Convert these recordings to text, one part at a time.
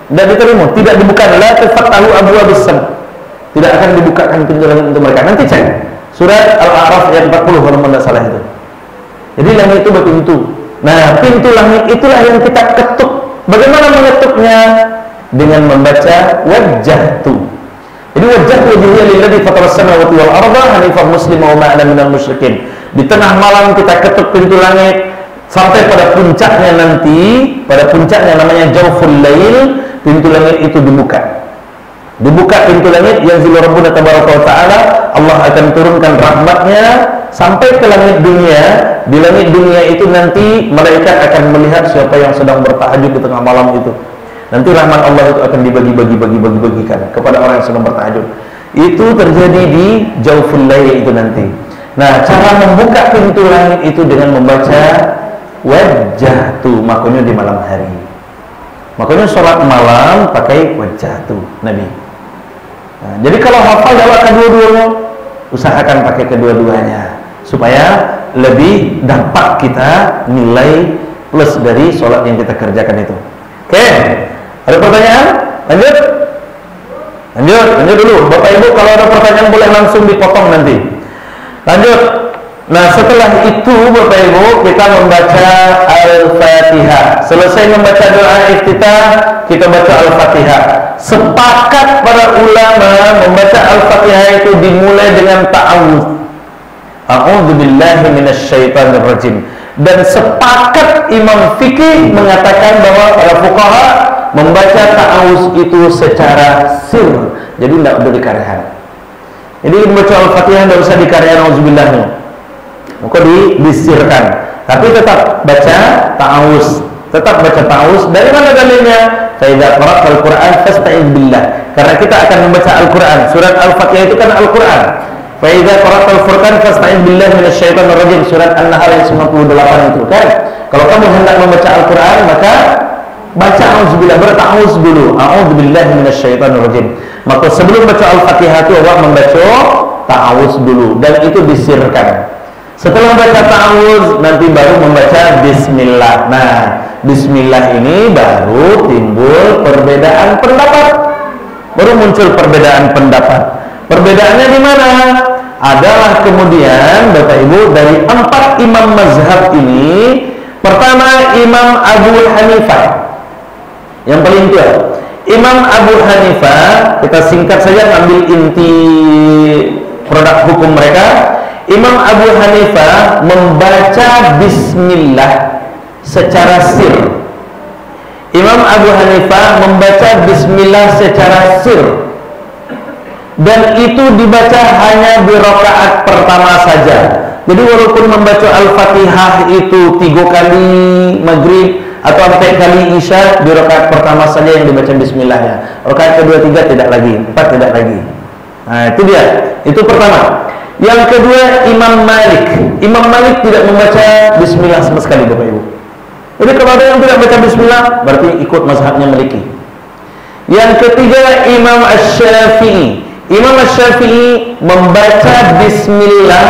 Tidak diterima, tidak dibuka. La tufattahu abwaabus sama. Tidak akan dibukakan pintu langit untuk mereka. Nanti cek surat Al-A'raf ayat 40 kalau tidak salah itu. Jadi langit itu berpintu. Nah, pintu langit itulah yang kita ketuk. Bagaimana mengetuknya? Dengan membaca wajjahtu. Jadi wajjahtu wajhiya lilladzi fatara as-samawati wal arda hanifan musliman wa ma ana minal musyrikin. Di tengah malam kita ketuk pintu langit sampai pada puncaknya nanti, pada puncaknya namanya jawful lail, pintu langit itu dibuka. Dibuka pintu langit, yanzilu rabbuna tabaraka wa ta'ala, Allah akan turunkan rahmatnya sampai ke langit dunia. Di langit dunia itu nanti malaikat akan melihat siapa yang sedang bertahajud di tengah malam itu. Nanti rahmat Allah itu akan dibagi-bagikan kepada orang yang sedang bertahajud. Itu terjadi di jawful lail itu nanti. Nah, cara membuka pintu langit itu dengan membaca wajjahtu, makanya di malam hari. Makanya sholat malam pakai wajjahtu Nabi. Nah, jadi kalau hafal jawab kedua-duanya, usahakan pakai kedua-duanya supaya lebih dapat kita nilai plus dari sholat yang kita kerjakan itu. Oke, ada pertanyaan? Lanjut dulu. Bapak Ibu kalau ada pertanyaan boleh langsung dipotong nanti. Lanjut. Nah, setelah itu Bapak Ibu kita membaca Al-Fatihah. Selesai membaca doa iftitah, kita baca Al-Fatihah. Sepakat para ulama membaca Al-Fatihah itu dimulai dengan ta'awudz. A'udzubillahi minasyaitonir rajim. Dan sepakat Imam Fikih mengatakan bahwa para fuqaha membaca ta'awudz itu secara sir. Jadi tidak boleh dikarehan. Jadi membaca Al-Fatihah tidak usah dikarehan auzubillah. Maka disirkan. Tapi tetap baca ta'awudz. Tetap baca ta'awudz. Dari mana dalilnya? Fa idza qara'tal Qur'an fasta'idz billah. Karena kita akan membaca Al-Qur'an. Surat Al-Fatihah itu kan Al-Qur'an. Fa idza qara'tal Furqan fasta'idz billahi minasyaitonir rajim. Surat An-Nahl ayat 98 itu kan. Kalau kamu hendak membaca Al-Qur'an maka baca auzubillah, berta'awudz dulu. A'udzubillahi minasyaitonir rajim. Maka sebelum baca Al-Fatihah itu orang membaca ta'awudz dulu dan itu disirkan. Setelah baca ta'awudz nanti baru membaca bismillah. Nah, bismillah ini baru timbul perbedaan pendapat. Baru muncul perbedaan pendapat. Perbedaannya di mana? Adalah kemudian Bapak Ibu dari 4 imam mazhab ini, pertama Imam Abu Hanifah yang paling tua. Imam Abu Hanifah, kita singkat saja ambil inti produk hukum mereka. Imam Abu Hanifah membaca bismillah secara sir. Imam Abu Hanifah membaca bismillah secara sir. Dan itu dibaca hanya di rakaat pertama saja. Jadi walaupun membaca Al-Fatihah itu 3 kali maghrib atau 4 kali isya, di rakaat pertama saja yang dibaca bismillahnya. Rakaat kedua, 3 tidak lagi, 4 tidak lagi. Nah, itu dia. Itu pertama. Yang kedua Imam Malik. Imam Malik tidak membaca bismillah sama sekali Bapak Ibu. Jadi kalau ada yang tidak baca bismillah berarti ikut mazhabnya Maliki. Yang ketiga Imam Asy-Syafi'i. Imam Asy-Syafi'i membaca bismillah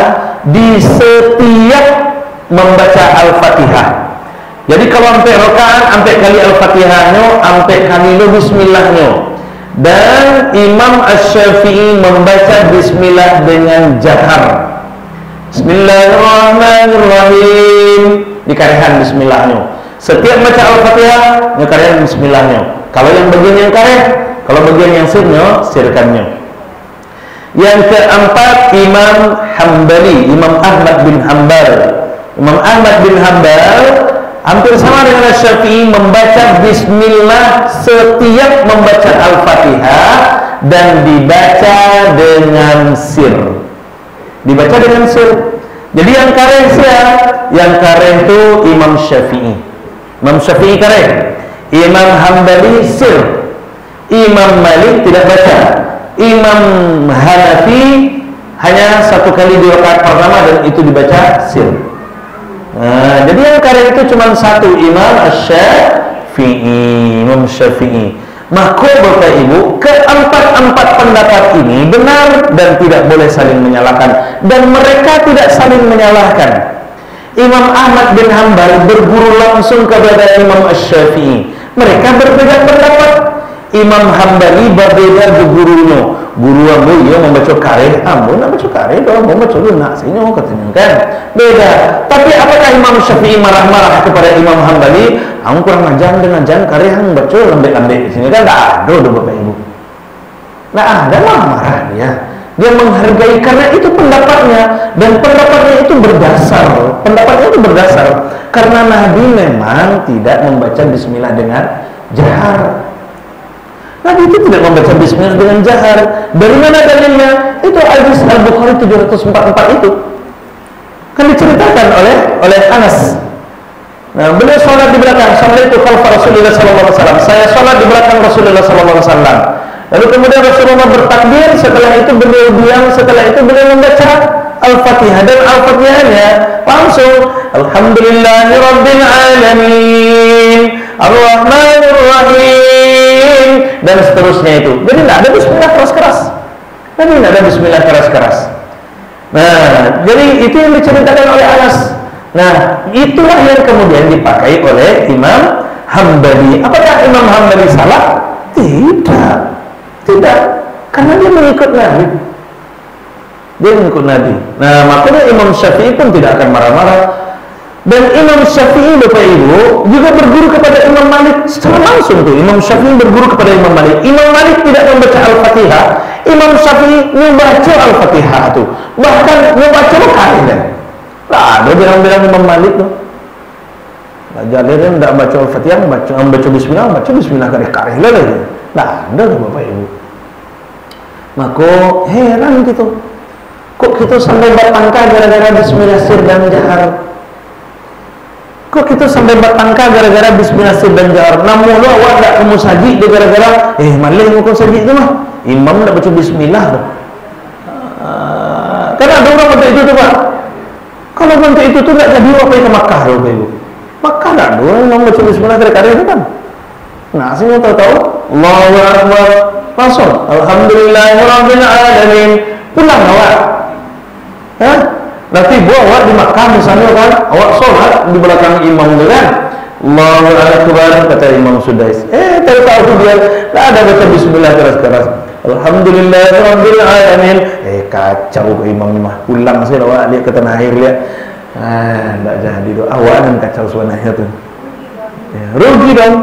di setiap membaca Al-Fatihah. Jadi kalau sampai rakaat, sampai kali Al-Fatihahnya, sampai kali bismillahnya. Dan Imam Asy-Syafi'i membaca bismillah dengan jahar. Bismillahirrahmanirrahim. Dikarehan bismillahnya. Setiap baca Al-Fatihah, dikarehan bismillahnya. Kalau yang bagian yang kareh, kalau bagian yang sirnya, sirkannya. Yang keempat Imam Hambali, Imam Ahmad bin Hanbal. Imam Ahmad bin Hanbal hampir sama dengan Syafi'i membaca bismillah setiap membaca Al-Fatihah dan dibaca dengan sir. Dibaca dengan sir. Jadi yang kareh siapa? Yang kareh itu Imam Syafi'i. Imam Syafi'i kareh. Imam Hambali sir. Imam Malik tidak baca. Imam Hanafi hanya 1 kali di rakaat pertama dan itu dibaca sir. Nah, jadi yang karya itu cuma 1, Imam Asy-Syafi'i, Imam Syafi'i. Maka Bapak Ibu, keempat pendapat ini benar dan tidak boleh saling menyalahkan, dan mereka tidak saling menyalahkan. Imam Ahmad bin Hanbal berguru langsung kepada Imam Asy-Syafi'i. Mereka berbeda pendapat. Imam Hambali berbeda di gurunya. Guru ambo ia membaca kareh, ambo nak baca kareh, doang membaca lunak sini katanya kan. Beda. Tapi apakah Imam Syafi'i marah-marah kepada Imam Hambali? Aku kurang ajar dengan jangan kareh hang baca lembek-lembek di sini kan tak ada Bapak Ibu. Nah, ada marah dia. Dia menghargai karena itu pendapatnya, dan pendapatnya itu berdasar. Pendapatnya itu berdasar karena Nabi memang tidak membaca bismillah dengan jahar. Nabi itu tidak membaca bismillah dengan jahar. Dari mana dalilnya? Itu hadis Al-Bukhari 744 itu. Kan diceritakan oleh Anas. Nah, beliau sholat di belakang. Sallaitu khalfa Rasulullah sallallahu alaihi wasallam. Saya sholat di belakang Rasulullah sallallahu alaihi wasallam. Lalu kemudian Rasulullah bertakbir, setelah itu beliau diam, setelah itu beliau membaca Al-Fatihah, dan Al-Fatihahnya langsung Alhamdulillahirabbil alamin Ar-Rahmanir Rahim dan seterusnya itu. Jadi tidak ada bismillah keras-keras. Jadi tidak ada bismillah keras-keras. Nah, jadi itu yang diceritakan oleh Anas. Nah, itulah yang kemudian dipakai oleh Imam Hambali. Apakah Imam Hambali salah? Tidak. Tidak, karena dia mengikut Nabi. Dia mengikut Nabi. Nah, makanya Imam Syafi'i pun tidak akan marah-marah. Dan Imam Syafi'i, Bapak Ibu, juga berguru kepada Imam Malik secara langsung tuh. Imam Syafi'i berguru kepada Imam Malik. Imam Malik tidak membaca Al-Fatihah. Imam Syafi'i membaca Al-Fatihah tuh. Bahkan membaca kalian. Nah, ada bilang-bilang Imam Malik tuh. Jalirnya tidak baca Al-Fatihah, membaca bismillah kareh-kareh lagi. Nah, ada tuh Bapak Ibu. Maka heran gitu. Kok kita sampai bertangka gara-gara bismillah sir dan jahar? Kok kita sampai bertangka gara-gara bismillah sir dan jahar? Namun lo awak tak kamu sajid dia gara-gara malih kau sajid tu mah. Imam tak baca bismillah tu. Kan ada orang untuk itu tu Pak. Kalau untuk itu tu tak jadi apa ke Makkah tu Bapak Ibu. Makkah tak ada orang yang baca bismillah kareh-kareh tu kan. Nah, saya tahu Allahu Akbar, langsung Alhamdulillahirabbil alamin, pulang awak. Nanti awak di Makkah misalnya kan, awak sholat di belakang imam tu kan, Allahu Akbar kata Imam Sudais. Tahu dia tak ada baca bismillah keras-keras. Alhamdulillahirabbil alamin. Kacau imam ni mah. Pulang saya awak lihat ke tanah air lihat. Tak jadi tu. Awak kan kacau suasana tu. Rugi dong.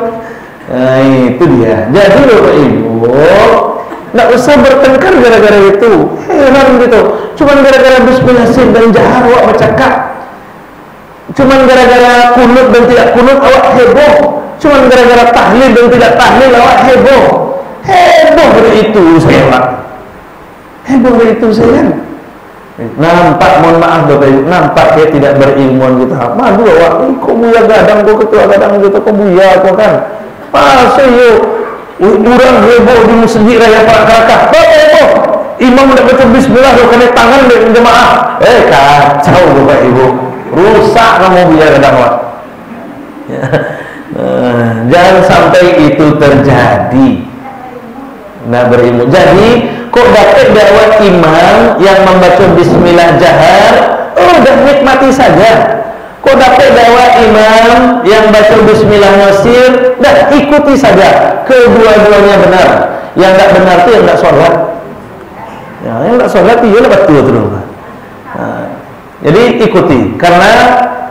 Nah, itu dia. Jadi Bapak Ibu, tidak usah bertengkar gara-gara itu. Heran gitu. Cuman gara-gara bismillah sir dan jahar awak bercakap. Cuman gara-gara kunut dan tidak kunut awak heboh. Cuman gara-gara tahlil dan tidak tahlil awak heboh. Heboh dari itu saya Pak. Heboh dari itu saya. Nampak, mohon maaf Bapak Ibu, nampak dia tidak berilmuan gitu. Madu awak, kok buya gadang, kok ketua gadang gitu, kok buya kok kan. Pasal yuk orang heboh di masjid raya Parakakah. Heboh imam nak baca bismillah kau kena tangan dari jemaah. Kacau Bapak Ibu, rusak kamu biar kadang wak. Jangan sampai itu terjadi. Nah, berilmu. Jadi kok dapat dakwah imam yang membaca bismillah jahar, dah nikmati saja. Kok dapat dakwah imam yang baca bismillah nasir, dah ikuti saja. Kedua-duanya benar. Yang tak benar tu yang tak solat. Yang tak solat dia lah betul terus. Jadi ikuti, karena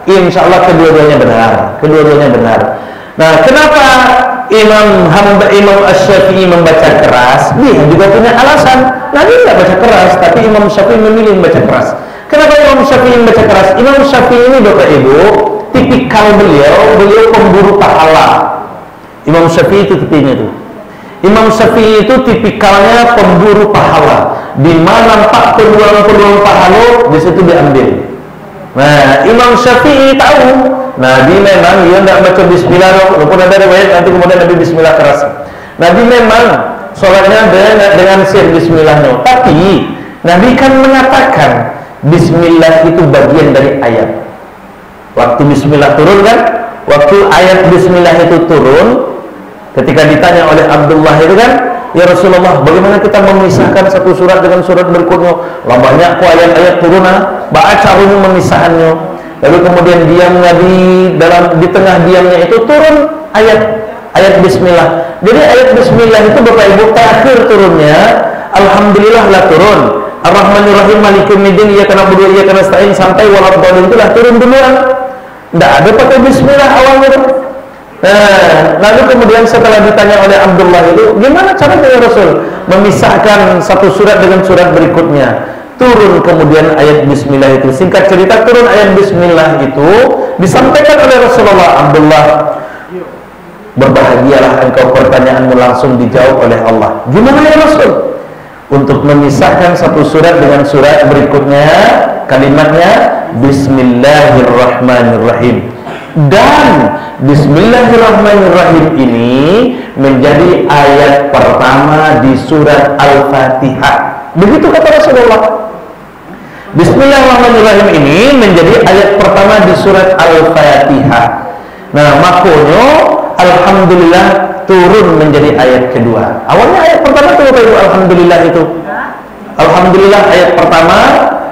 insya Allah kedua-duanya benar. Kedua-duanya benar. Nah, kenapa Imam Asy-Syafi'i membaca keras? Dia juga punya alasan. Nabi tidak baca keras, tapi Imam Syafi'i memilih membaca keras. Kenapa Imam Syafi'i membaca keras? Imam Syafi'i ini Bapak Ibu, tipikal beliau pemburu pahala. Imam Syafi'i itu tipenya itu. Imam Syafi'i itu tipikalnya pemburu pahala. Di mana nampak peluang-peluang pahala, di situ diambil. Nah, Imam Syafi'i tahu Nabi memang dia tidak baca bismillah, walaupun ada riwayat nanti kemudian Nabi bismillah keras. Nabi memang sholatnya dengan sir bismillahnya, tapi Nabi kan mengatakan bismillah itu bagian dari ayat. Waktu bismillah turun kan, waktu ayat bismillah itu turun, ketika ditanya oleh Abdullah itu kan, ya Rasulullah, bagaimana kita memisahkan satu surat dengan surat berikutnya? Lah banyak kok ayat-ayat turun, baca ulun memisahkannya. Lalu kemudian diam Nabi, di tengah diamnya itu turun ayat ayat bismillah. Jadi ayat bismillah itu Bapak Ibu terakhir turunnya, alhamdulillah lah turun. Ar-Rahmanir Rahim Maliki Yaumiddin iyyaka na'budu wa iyyaka nasta'in sampai waladhdallin itu lah turun duluan. Enggak ada pakai bismillah awalnya tuh. Nah, lalu kemudian setelah ditanya oleh Abdullah itu, gimana caranya ya Rasul memisahkan satu surat dengan surat berikutnya? Turun kemudian ayat bismillah itu. Singkat cerita turun ayat bismillah itu disampaikan oleh Rasulullah. Abdullah, berbahagialah engkau, pertanyaanmu langsung dijawab oleh Allah. Gimana ya Rasul? Untuk memisahkan satu surat dengan surat berikutnya, kalimatnya Bismillahirrahmanirrahim. Dan Bismillahirrahmanirrahim ini menjadi ayat pertama di surat Al-Fatihah. Begitu kata Rasulullah. Bismillahirrahmanirrahim ini menjadi ayat pertama di surat Al-Fatihah. Nah, makanya alhamdulillah turun menjadi ayat kedua. Awalnya ayat pertama itu Bapak Ibu, alhamdulillah itu. Alhamdulillah ayat pertama,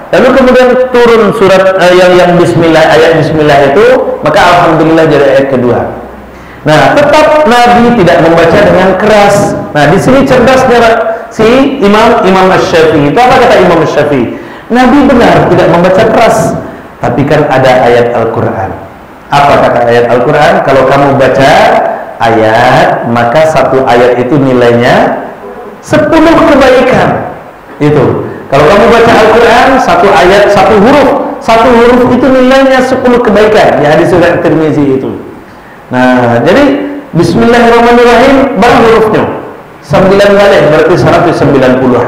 lalu kemudian turun surat yang bismillah, ayat bismillah itu, maka alhamdulillah jadi ayat kedua. Nah, tetap Nabi tidak membaca dengan keras. Nah, di sini cerdasnya si Imam Asy-Syafi'i. Itu apa kata Imam Asy-Syafi'i? Nabi benar tidak membaca keras, tapi kan ada ayat Al-Qur'an. Apa kata ayat Al-Quran? Kalau kamu baca ayat, maka satu ayat itu nilainya 10 kebaikan. Itu. Kalau kamu baca Al-Quran, satu ayat, satu huruf itu nilainya 10 kebaikan. Ya, di surat Tirmizi itu. Nah, jadi Bismillahirrahmanirrahim baru hurufnya 9 kali, berarti 190.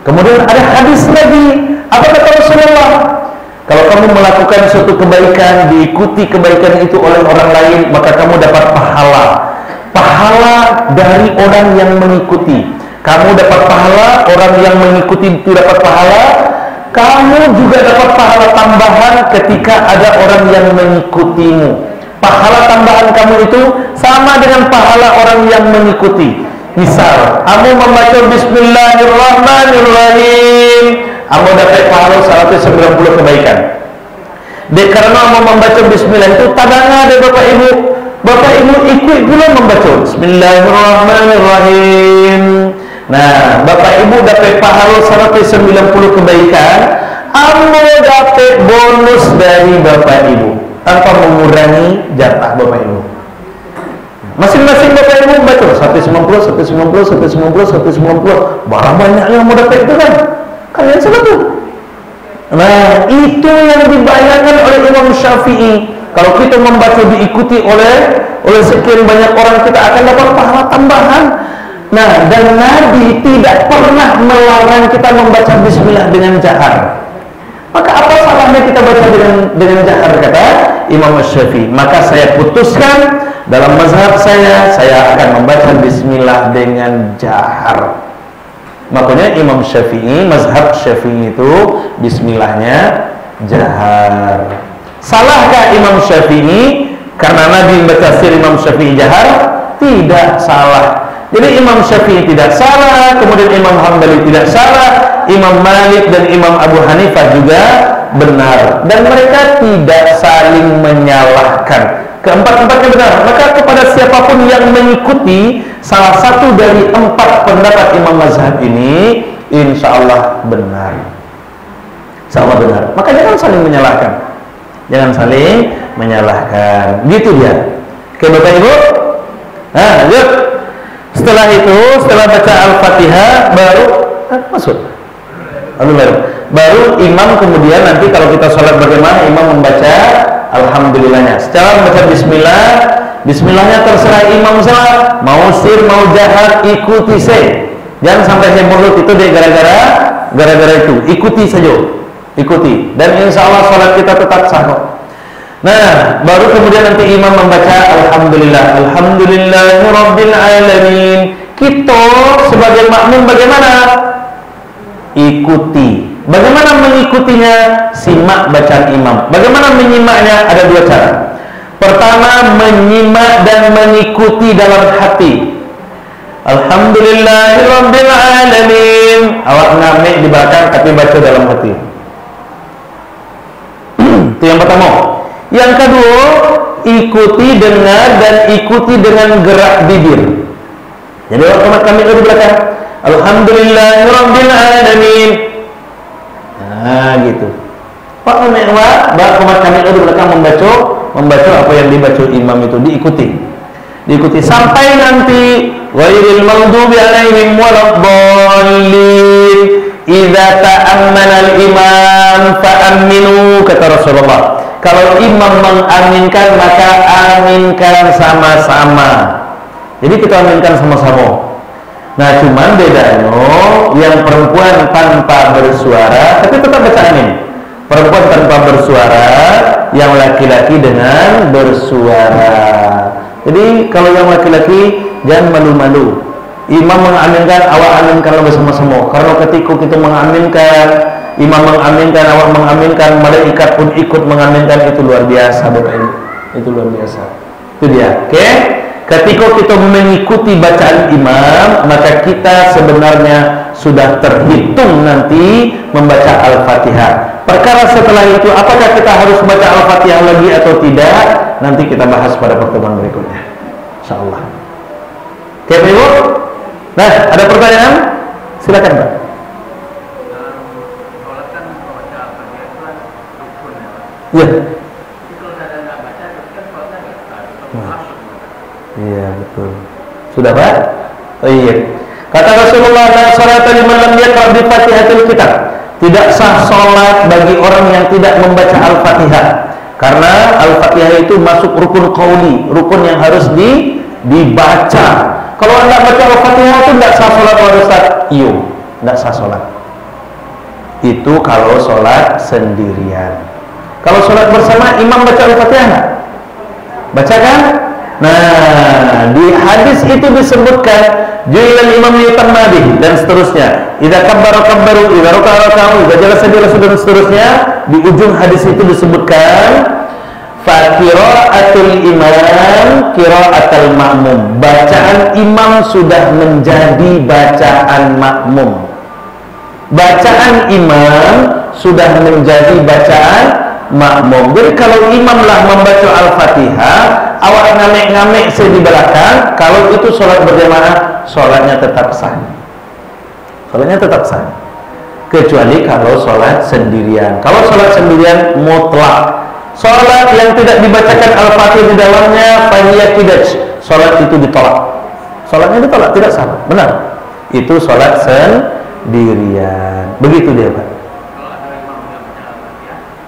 Kemudian ada hadis lagi. Apa kata Rasulullah? Kalau kamu melakukan suatu kebaikan, diikuti kebaikan itu oleh orang lain, maka kamu dapat pahala. Pahala dari orang yang mengikuti. Kamu dapat pahala, orang yang mengikuti itu dapat pahala. Kamu juga dapat pahala tambahan ketika ada orang yang mengikutimu. Pahala tambahan kamu itu sama dengan pahala orang yang mengikuti. Misal, kamu membaca Bismillahirrahmanirrahim, kamu dapat pahala 190 kebaikan. Karena mau membaca bismillah itu tadangan ada Bapak Ibu. Bapak Ibu ikut pula membaca Bismillahirrahmanirrahim. Nah, Bapak Ibu dapat pahala 190 kebaikan. Kamu dapat bonus dari Bapak Ibu tanpa mengurangi jatah Bapak Ibu. Masing-masing Bapak Ibu baca 190. Barang banyak yang mau dapat itu kan? Kalian salah tuh. Nah, itu yang dibayangkan oleh Imam Syafi'i. Kalau kita membaca diikuti oleh sekian banyak orang, kita akan dapat pahala tambahan. Nah, dan Nabi tidak pernah melarang kita membaca bismillah dengan jahar. Maka apa salahnya kita baca dengan jahar, kata Imam Syafi'i? Maka saya putuskan dalam mazhab saya akan membaca bismillah dengan jahar. Makanya Imam Syafi'i, mazhab Syafi'i itu bismillahnya jahar. Salahkah Imam Syafi'i karena Nabi membaca sir Imam Syafi'i jahar? Tidak salah. Jadi Imam Syafi'i tidak salah, kemudian Imam Hambali tidak salah, Imam Malik dan Imam Abu Hanifah juga benar, dan mereka tidak saling menyalahkan. Keempat-empatnya benar. Maka kepada siapapun yang mengikuti salah satu dari 4 pendapat imam mazhab ini, insya Allah benar. Insya Allah benar. Maka jangan saling menyalahkan. Jangan saling menyalahkan. Gitu dia. Oke Bapak Ibu. Nah, lanjut. Setelah itu, setelah baca Al-Fatihah, baru masuk. Baru imam kemudian nanti kalau kita sholat bagaimana, imam membaca alhamdulillahnya. Secara membaca bismillah, bismillahnya terserah imam salah, mau sir mau jahat, ikuti saya. Jangan sampai saya mulut itu deh gara-gara itu. Ikuti saja, ikuti. Dan insya Allah sholat kita tetap sah. Nah, baru kemudian nanti imam membaca alhamdulillah, alhamdulillahirabbil alamin. Kita sebagai makmum bagaimana? Ikuti. Bagaimana mengikutinya? Simak bacaan imam. Bagaimana menyimaknya? Ada 2 cara. Pertama, menyimak dan mengikuti dalam hati. Alhamdulillahirabbil alamin. Awak ngamik di belakang tapi baca dalam hati. Itu yang pertama. Yang kedua, ikuti dengar dan ikuti dengan gerak bibir. Jadi orang kami itu di belakang, Alhamdulillahirabbil alamin. Nah, gitu. Pak umat kami itu di belakang membaca apa yang dibaca imam itu diikuti sampai nanti ghairil maghdubi alaihim waladdallin. Idza ta'ammana al-imam fa'aminu, kata Rasulullah. Kalau imam mengaminkan maka aminkan sama-sama. Jadi kita aminkan sama-sama. Nah, cuman bedanya yang perempuan tanpa bersuara tapi tetap baca amin. Perempuan tanpa bersuara, yang laki-laki dengan bersuara. Jadi kalau yang laki-laki jangan malu-malu. Imam mengaminkan, awak aminkan bersama-sama. Karena ketika kita mengaminkan, imam mengaminkan, awak mengaminkan, malaikat pun ikut mengaminkan, itu luar biasa, Bapak Ibu. Itu luar biasa. Itu dia. Oke? Ketika kita mengikuti bacaan imam, maka kita sebenarnya sudah terhitung nanti membaca Al-Fatihah. Perkara setelah itu, apakah kita harus baca Al-Fatihah lagi atau tidak? Nanti kita bahas pada pertemuan berikutnya, insyaallah. Oke, Ibu? Nah, ada pertanyaan? Silakan, Pak. Iya. Iya, betul. Sudah, Pak? Oh iya. Kata Rasulullah, la salata liman lam yaqra bi Fatihatil Kitab. Tidak sah salat bagi orang yang tidak membaca Al-Fatihah. Karena Al-Fatihah itu masuk rukun qauli, rukun yang harus dibaca. Kalau Anda baca Al-Fatihah itu tidak sah salat, Ustaz. Iya, tidak sah salat. Itu kalau salat sendirian. Kalau salat bersama imam baca Al-Fatihah enggak? Baca kan? Nah, di hadis itu disebutkan ju'ilal imam liyutamma bih dan seterusnya. Idza kabbara kabbaru, idza raka'a raka'u, idza jalasa jalasu dan seterusnya. Di ujung hadis itu disebutkan fa qira'atul imam qira'atul ma'mum. Bacaan imam sudah menjadi bacaan makmum. Bacaan imam sudah menjadi bacaan makmum. Jadi kalau imamlah membaca Al-Fatihah, awak ngamek-ngamek di belakang, kalau itu sholat berjamaah, sholatnya tetap sah. Sholatnya tetap sah. Kecuali kalau sholat sendirian. Kalau sholat sendirian mutlak. Sholat yang tidak dibacakan Al-Fatihah di dalamnya, fahiyah kidaj. Sholat itu ditolak. Sholatnya ditolak, tidak sah. Benar. Itu sholat sendirian. Begitu dia, Pak.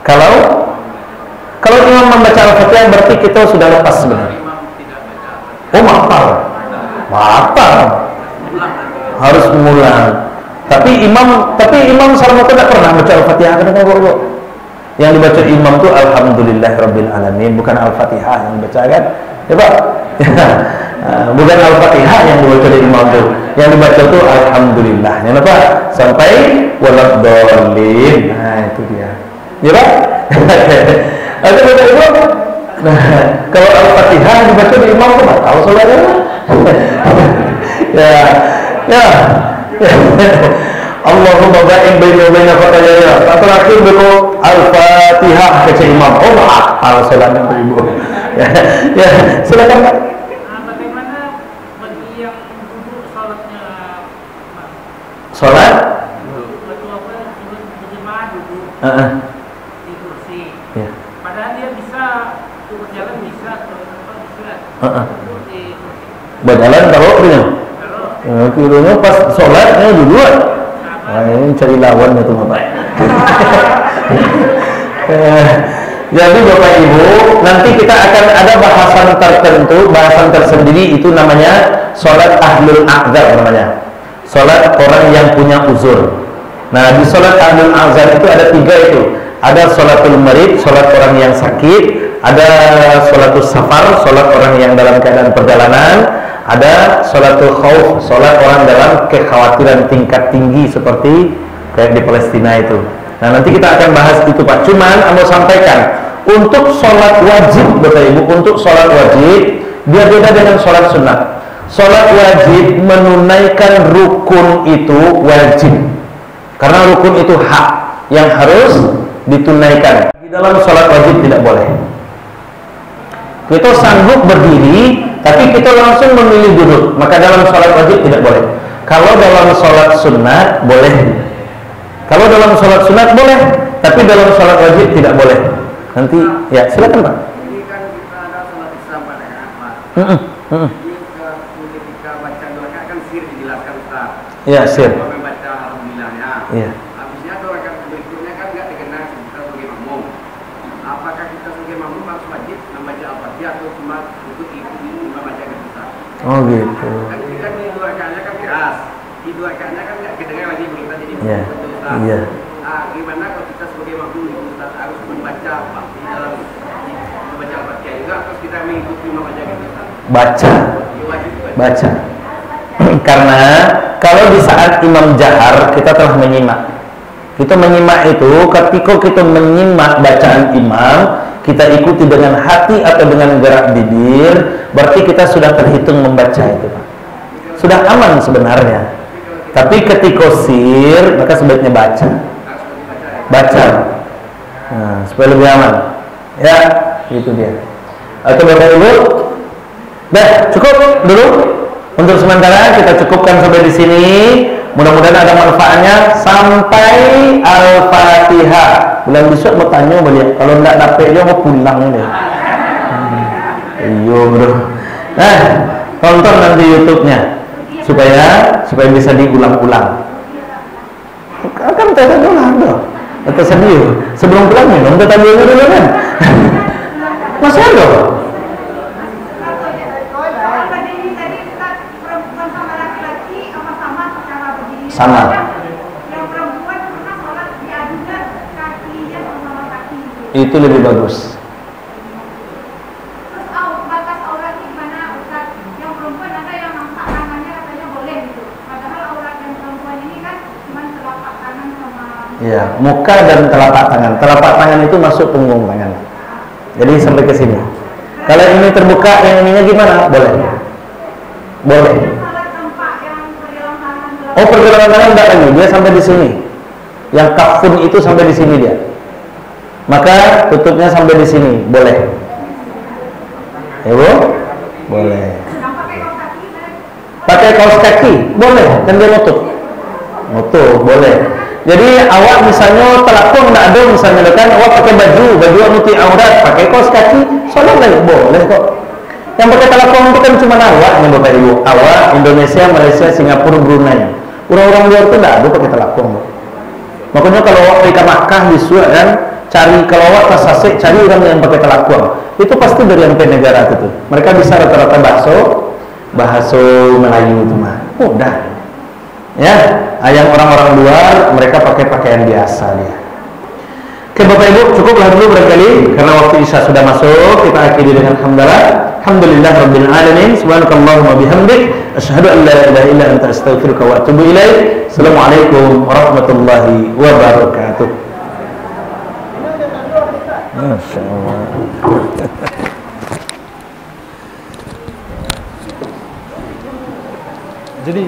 Kalau imam membaca Al-Fatihah berarti kita sudah lepas sebenarnya. Oh, maafal. Harus mengulang. Tapi imam selama itu tidak pernah baca Al-Fatihah kadang-kadang. Yang dibaca imam itu Alhamdulillahirabbil alamin, bukan Al-Fatihah yang dibaca kan? Ya, Pak. Bukan Al-Fatihah yang dibaca oleh imam itu. Yang dibaca itu Alhamdulillah. Yang apa? Sampai waladdallin. Nah, itu dia. Ya, Pak? Ada baca imam. Nah, kalau Al-Fatihah dibaca di imam itu enggak tahu saudara. Ya. Allahumma ba'in baini wa baina khataayaaya. Terakhir begitu Al-Fatihah baca imam. Oh, kalau salatnya Ibu. Ya, silakan, Pak. Bagaimana bagi yang duduk salatnya? Salat? Berjemaah duduk. Di kursi. Ya. Padahal dia bisa berjalan, bisa berjalan. Berjalan kalau kira-kira pas sholatnya duduk. Nah, ini cari lawan itu Bapak. Jadi Bapak Ibu, nanti kita akan ada bahasan tertentu, bahasan tersendiri, itu namanya sholat ahlul a'dzar namanya. Sholat orang yang punya uzur. Nah, di sholat ahlul a'dzar itu ada 3 itu. Ada sholatul marid, sholat orang yang sakit. Ada sholatul safar, sholat orang yang dalam keadaan perjalanan. Ada sholatul khauf, sholat orang dalam kekhawatiran tingkat tinggi seperti kayak di Palestina itu. Nah, nanti kita akan bahas itu, Pak. Cuman mau sampaikan, untuk sholat wajib, Bapak Ibu, untuk sholat wajib dia beda dengan sholat sunnah. Sholat wajib menunaikan rukun itu wajib, karena rukun itu hak yang harus ditunaikan. Di dalam sholat wajib tidak boleh Kita sanggup berdiri, tapi kita langsung memilih duduk, maka dalam sholat wajib tidak boleh. Kalau dalam sholat sunat boleh. Kalau dalam sholat sunat boleh, tapi dalam sholat wajib tidak boleh. Nanti, ya silakan Pak. Ini kan kita ada sholat Islam pada Pak. Jadi ketika baca doa kan sir dijelaskan Ustaz. Ya, sir. Kalau membaca alhamdulillahnya. Iya. Habisnya doa berikutnya kan nggak dikenal kita sebagai makmum. Apakah kita sebagai makmum harus wajib membaca al-fatihah atau cuma untuk ikuti imam baca Ustaz? Oh gitu. Kan kita di dua rakaatnya kan keras. Di dua rakaatnya kan nggak kedengar lagi berita jadi Iya. Ustaz. Iya. Nah, gimana kalau kita sebagai makmum Ustaz harus membaca apa di dalam membaca al-fatihah juga atau kita mengikuti imam baca Ustaz? Baca. Ya, wajib Baca. Karena kalau di saat imam jahar kita telah menyimak. Kita menyimak itu ketika kita menyimak bacaan imam, kita ikuti dengan hati atau dengan gerak bibir, berarti kita sudah terhitung membaca itu, Pak. Sudah aman sebenarnya. Tapi ketika sir, maka sebaiknya baca. Baca. Nah, supaya lebih aman. Ya, itu dia. Atau Bapak Ibu, dah cukup dulu. Untuk sementara kita cukupkan sampai di sini. Mudah-mudahan ada manfaatnya sampai Al-Fatihah. Bulan besok mau tanya balik. Kalau enggak dapet dia mau pulang ini. Iya bro. Nah, tonton nanti YouTube-nya supaya bisa diulang-ulang. Kan tanya dulu atau sedih. Sebelum pulang minum tadi dulu kan. Masih ada. Sama. Itu lebih bagus. Batas aurat gimana Ustaz? Yang perempuan ada yang nampak tangannya katanya boleh gitu. Padahal aurat yang perempuan ini kan cuma telapak tangan sama. Iya, muka dan telapak tangan. Telapak tangan itu masuk punggung tangan. Jadi sampai ke sini. Kalau ini terbuka, yang ininya gimana? Boleh. Boleh. Oh, pergelangan tangan enggak lagi, dia sampai di sini. Yang kafun itu sampai di sini dia. Maka tutupnya sampai di sini, boleh. Ya, Bu? Boleh. Pakai kaos kaki, boleh, kan dia nutup. Nutup, boleh. Jadi awak misalnya telapung enggak ada misalnya kan, awak pakai baju nutupi aurat, pakai kaos kaki, sholat lagi boleh kok. Yang pakai telapung itu kan cuma awak nih Bapak Ibu. Awak Indonesia, Malaysia, Singapura, Brunei. Orang-orang luar itu enggak ada pakai telapung. Makanya kalau awak pergi ke Makkah di Surat kan, cari kalau awak ke Sasek, cari orang yang pakai telapung. Itu pasti dari yang negara itu. Mereka bisa rata-rata bahasa Melayu itu mah. Mudah. Ya, yang orang-orang luar mereka pakai pakaian biasa dia. Oke Bapak Ibu, cukuplah dulu barangkali karena waktu Isya sudah masuk. Kita akhiri dengan alhamdulillah rabbil alamin. Subhanakallahumma bihamdik asyhadu an la ilaha illa anta astaghfiruka wa atubu ilaik. Assalamualaikum warahmatullahi wabarakatuh. Masyaallah. Jadi